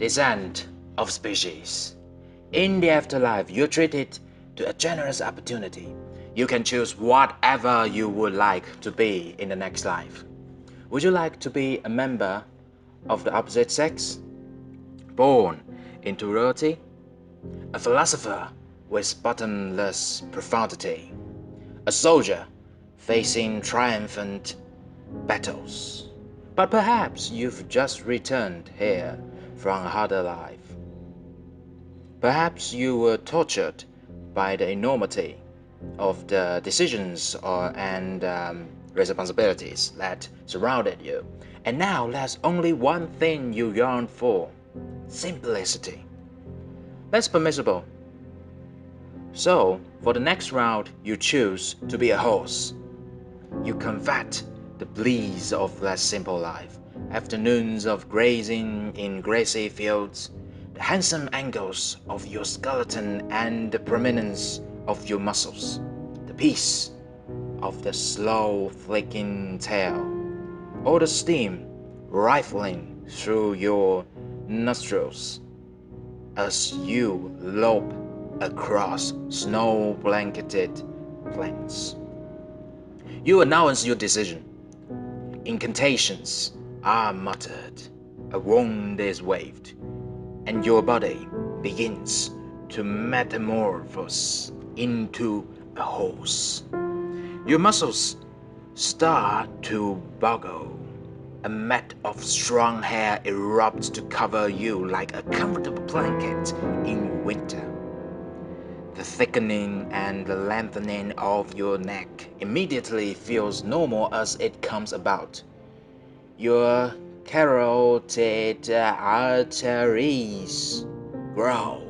Descent of species. In the afterlife, you're treated to a generous opportunity. You can choose whatever you would like to be in the next life. Would you like to be a member of the opposite sex? Born into royalty? A philosopher with bottomless profundity? A soldier facing triumphant battles? But perhaps you've just returned here from a harder life. Perhaps you were tortured by the enormity of the decisions and responsibilities that surrounded you. And now there's only one thing you yearn for: simplicity. That's permissible. So, for the next round, you choose to be a horse. You covet the bliss of that simple life. Afternoons of grazing in grassy fields, the handsome angles of your skeleton and the prominence of your muscles, the peace of the slow flicking tail, or the steam rifling through your nostrils as you lope across snow-blanketed plains. You announce your decision. Incantations are muttered, a wand is waved, and your body begins to metamorphose into a horse. Your muscles start to buckle. A mat of strong hair erupts to cover you like a comfortable blanket in winter. The thickening and the lengthening of your neck immediately feels normal as it comes about. Your carotid arteries grow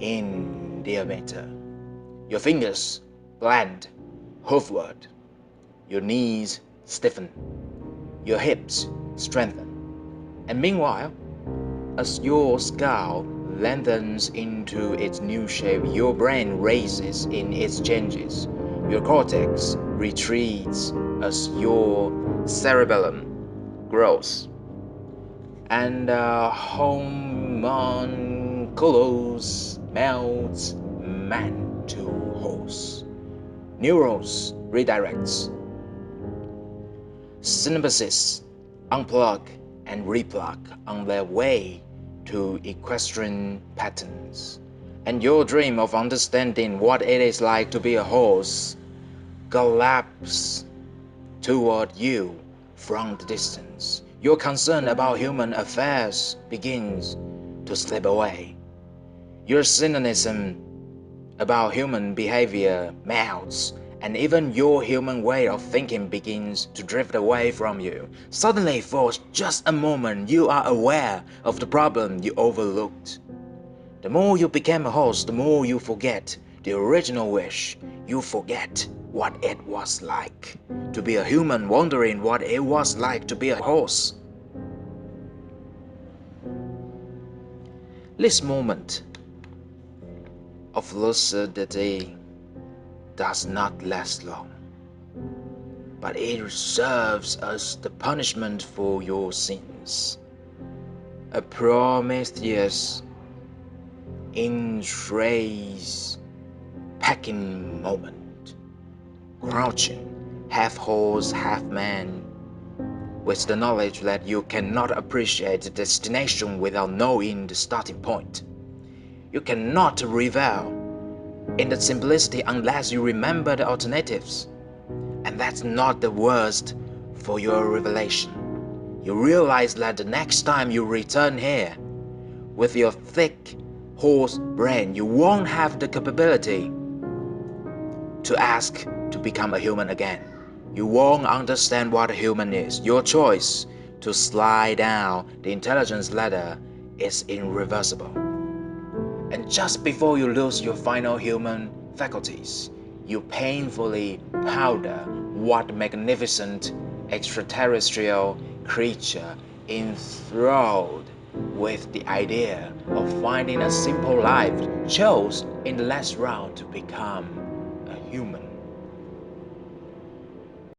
in diameter. Your fingers blend hoofward. Your knees stiffen. Your hips strengthen. And meanwhile, as your skull lengthens into its new shape, your brain raises in its changes. Your cortex retreats as your cerebellum grows. And homunculus melts man to horse. Neurons redirects. Synapses unplug and replug on their way to equestrian patterns. And your dream of understanding what it is like to be a horse gallops toward you from the distance. Your concern about human affairs begins to slip away. Your cynicism about human behavior melts, and even your human way of thinking begins to drift away from you. Suddenly, for just a moment, you are aware of the problem you overlooked. The more you become a horse, the more you forget the original wish. You forget what it was like to be a human, wondering what it was like to be a horse. This moment of lucidity does not last long, but it serves as the punishment for your sins. A Prometheus in Trey's packing moment, crouching, half horse, half man, with the knowledge that you cannot appreciate the destination without knowing the starting point. You cannot revel in the simplicity unless you remember the alternatives. And that's not the worst for your revelation. You realize that the next time you return here, with your thick horse brain, you won't have the capability to ask to become a human again. You won't understand what a human is. Your choice to slide down the intelligence ladder is irreversible. And just before you lose your final human faculties, you painfully ponder what magnificent extraterrestrial creature enthralled with the idea of finding a simple life chose in the last round to become a human.